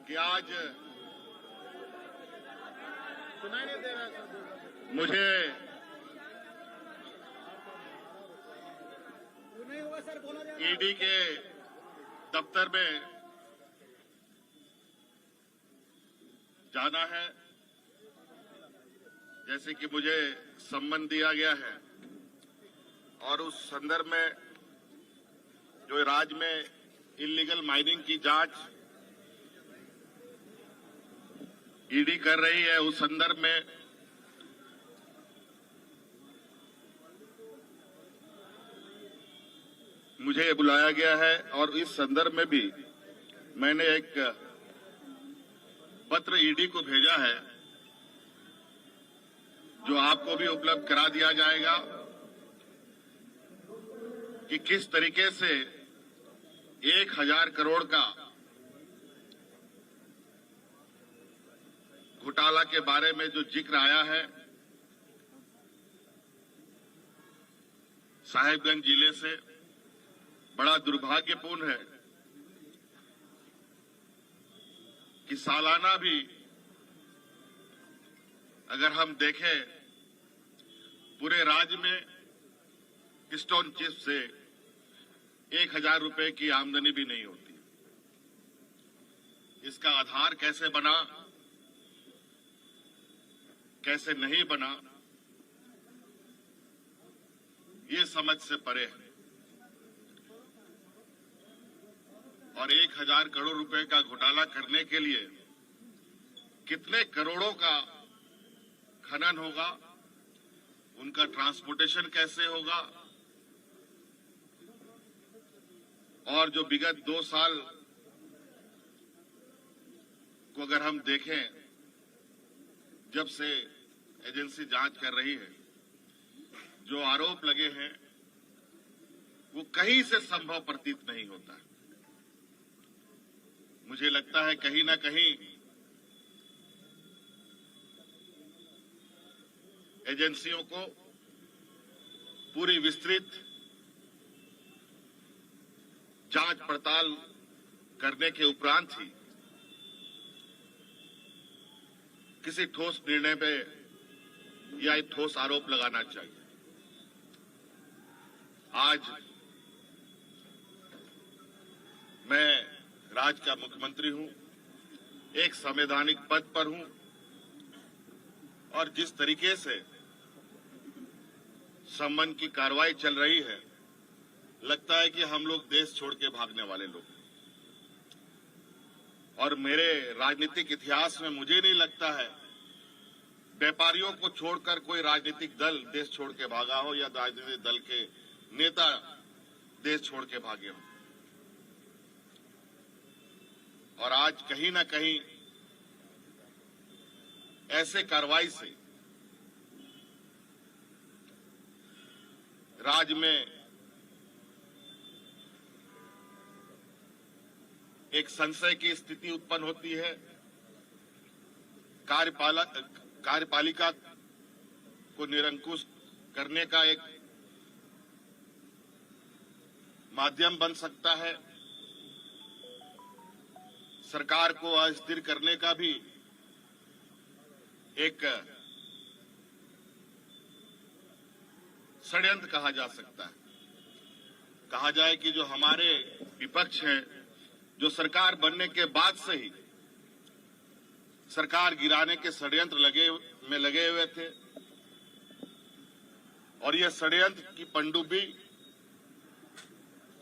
कि आज सुनाई नहीं दे रहा सर। मुझे नहीं हुआ सर, बोला जा रहा है। ईडी के दफ्तर में जाना है, जैसे कि मुझे सम्मन दिया गया है और उस संदर्भ में जो राज्य में इल्लीगल माइनिंग की जांच ईडी कर रही है, उस संदर्भ में मुझे बुलाया गया है और इस संदर्भ में भी मैंने एक पत्र ईडी को भेजा है जो आपको भी उपलब्ध करा दिया जाएगा कि किस तरीके से 1000 करोड़ का घोटाला के बारे में जो जिक्र आया है साहिबगंज जिले से, बड़ा दुर्भाग्यपूर्ण है कि सालाना भी अगर हम देखें पूरे राज्य में स्टोन चिप से 1000 रुपए की आमदनी भी नहीं होती। इसका आधार कैसे बना, कैसे नहीं बना, ये समझ से परे है। और 1000 करोड़ रुपए का घोटाला करने के लिए कितने करोड़ों का खनन होगा, उनका ट्रांसपोर्टेशन कैसे होगा, और जो विगत 2 साल को अगर हम देखें, जब से एजेंसी जांच कर रही है, जो आरोप लगे हैं वो कहीं से संभव प्रतीत नहीं होता। मुझे लगता है कहीं ना कहीं एजेंसियों को पूरी विस्तृत जांच पड़ताल करने के उपरांत ही किसी ठोस निर्णय पे या एक ठोस आरोप लगाना चाहिए। आज मैं राज्य का मुख्यमंत्री हूं, एक संवैधानिक पद पर हूं, और जिस तरीके से सम्मन की कार्रवाई चल रही है, लगता है कि हम लोग देश छोड़ के भागने वाले लोग। और मेरे राजनीतिक इतिहास में मुझे नहीं लगता है व्यापारियों को छोड़कर कोई राजनीतिक दल देश छोड़ के भागा हो या राजनीतिक दल के नेता देश छोड़ के भागे हो। और आज कहीं ना कहीं ऐसे कार्रवाई से राज्य में एक संशय की स्थिति उत्पन्न होती है। कार्यपालिका को निरंकुश करने का एक माध्यम बन सकता है, सरकार को अस्थिर करने का भी एक षड्यंत्र कहा जा सकता है। कहा जाए कि जो हमारे विपक्ष हैं, जो सरकार बनने के बाद से ही सरकार गिराने के षड्यंत्र लगे हुए थे, और यह षड्यंत्र की पनडुब्बी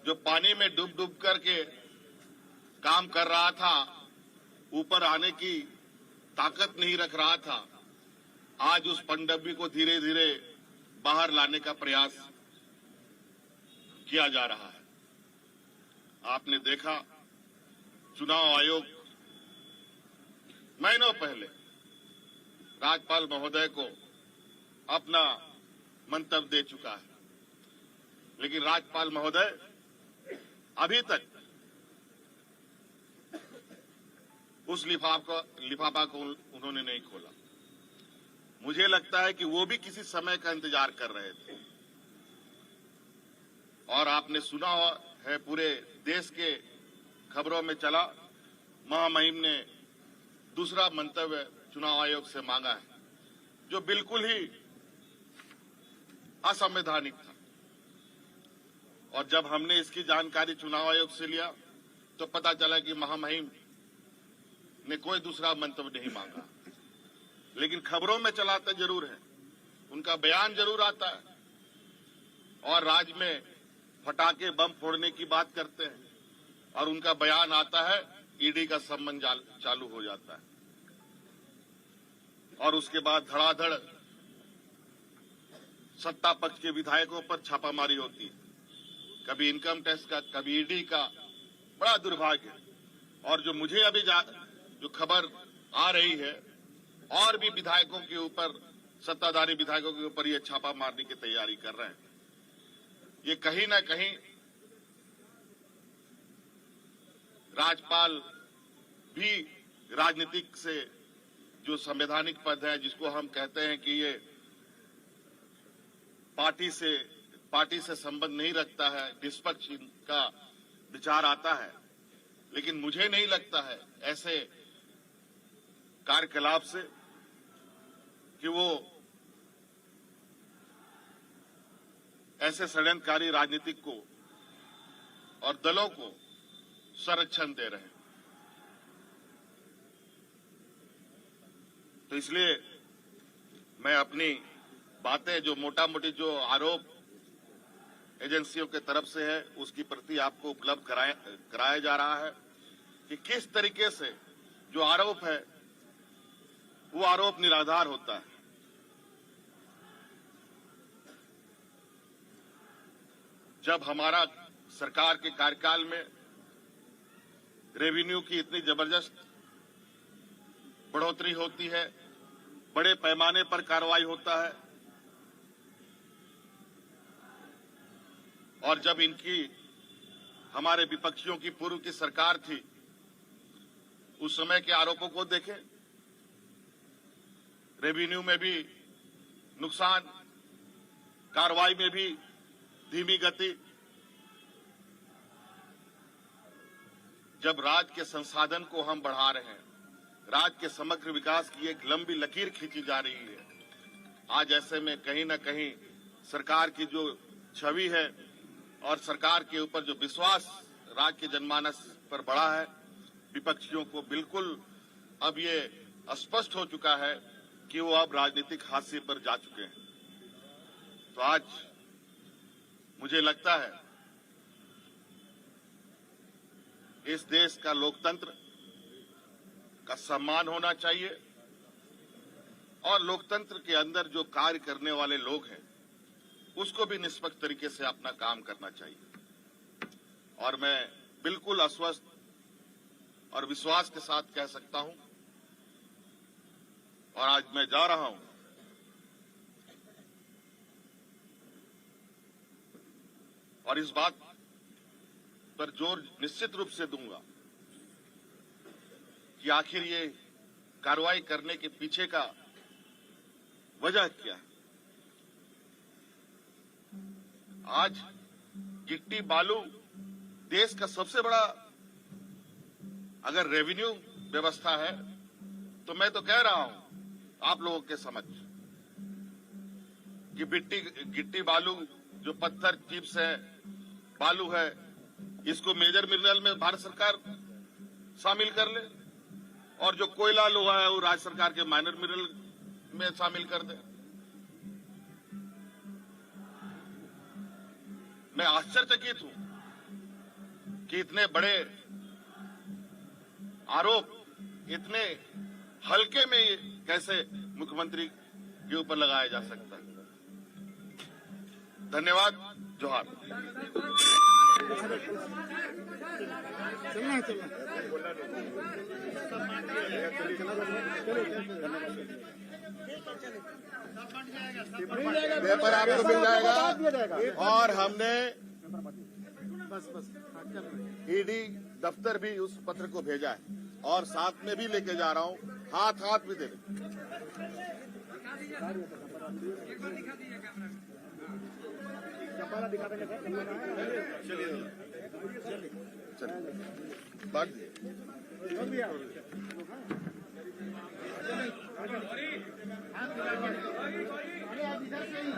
जो पानी में डूब डूब करके काम कर रहा था, ऊपर आने की ताकत नहीं रख रहा था, आज उस पनडुब्बी को धीरे धीरे बाहर लाने का प्रयास किया जा रहा है। आपने देखा चुनाव आयोग महीनों पहले राज्यपाल महोदय को अपना मंतव्य दे चुका है, लेकिन राज्यपाल महोदय अभी तक उस लिफाफा को उन्होंने नहीं खोला। मुझे लगता है कि वो भी किसी समय का इंतजार कर रहे थे। और आपने सुना है, पूरे देश के खबरों में चला, महामहिम ने दूसरा मंतव्य चुनाव आयोग से मांगा है, जो बिल्कुल ही असंवैधानिक था। और जब हमने इसकी जानकारी चुनाव आयोग से लिया तो पता चला कि महामहिम ने कोई दूसरा मंतव्य नहीं मांगा, लेकिन खबरों में चलाते जरूर है, उनका बयान जरूर आता है और राज्य में फटाके बम फोड़ने की बात करते हैं और उनका बयान आता है, ईडी का संबंध चालू हो जाता है और उसके बाद धड़ाधड़ सत्ता पक्ष के विधायकों पर छापामारी होती है, कभी इनकम टैक्स का, कभी ईडी का। बड़ा दुर्भाग्य है। और जो मुझे अभी जो खबर आ रही है, और भी विधायकों के ऊपर, सत्ताधारी विधायकों के ऊपर ये छापा मारने की तैयारी कर रहे हैं। ये कहीं ना कहीं राज्यपाल भी राजनीतिक से जो संवैधानिक पद है, जिसको हम कहते हैं कि ये पार्टी से संबंध नहीं रखता है, निष्पक्ष का विचार आता है, लेकिन मुझे नहीं लगता है ऐसे कार्यकलाप से कि वो ऐसे षड्यंत्रकारी राजनीतिक को और दलों को संरक्षण दे रहे हैं। तो इसलिए मैं अपनी बातें, जो मोटा मोटी जो आरोप एजेंसियों के तरफ से है, उसकी प्रति आपको उपलब्ध कराया जा रहा है कि किस तरीके से जो आरोप है वो आरोप निराधार होता है। जब हमारा सरकार के कार्यकाल में रेवेन्यू की इतनी जबरदस्त बढ़ोतरी होती है, बड़े पैमाने पर कार्रवाई होता है, और जब इनकी हमारे विपक्षियों की पूर्व की सरकार थी, उस समय के आरोपों को देखें, रेवेन्यू में भी नुकसान, कार्रवाई में भी धीमी गति। जब राज्य के संसाधन को हम बढ़ा रहे हैं, राज्य के समग्र विकास की एक लंबी लकीर खींची जा रही है, आज ऐसे में कहीं न कहीं सरकार की जो छवि है और सरकार के ऊपर जो विश्वास राज्य के जनमानस पर बढ़ा है, विपक्षियों को बिल्कुल अब ये स्पष्ट हो चुका है कि वो अब राजनीतिक हाशिए पर जा चुके हैं। तो आज मुझे लगता है इस देश का लोकतंत्र का सम्मान होना चाहिए और लोकतंत्र के अंदर जो कार्य करने वाले लोग हैं उसको भी निष्पक्ष तरीके से अपना काम करना चाहिए। और मैं बिल्कुल आश्वस्त और विश्वास के साथ कह सकता हूं, और आज मैं जा रहा हूं, और इस बात पर जोर निश्चित रूप से दूंगा कि आखिर ये कार्रवाई करने के पीछे का वजह क्या है। आज गिट्टी बालू देश का सबसे बड़ा अगर रेवेन्यू व्यवस्था है, तो मैं तो कह रहा हूं आप लोगों के समक्ष कि गिट्टी बालू जो पत्थर चिप्स है, बालू है, इसको मेजर मिनरल में भारत सरकार शामिल कर ले, और जो कोयला लोहा है वो राज्य सरकार के माइनर मिनरल में शामिल कर दे। मैं आश्चर्यचकित हूं कि इतने बड़े आरोप इतने हल्के में कैसे मुख्यमंत्री के ऊपर लगाया जा सकता है। धन्यवाद। जोहार। पेपर आपको मिल जाएगा, और हमने ईडी दफ्तर भी उस पत्र को भेजा है, और साथ में भी लेके जा रहा हूं, हाथ भी दे रहे। चलिए बांट दिए। हाथ मिला के। अरे आप इधर से ही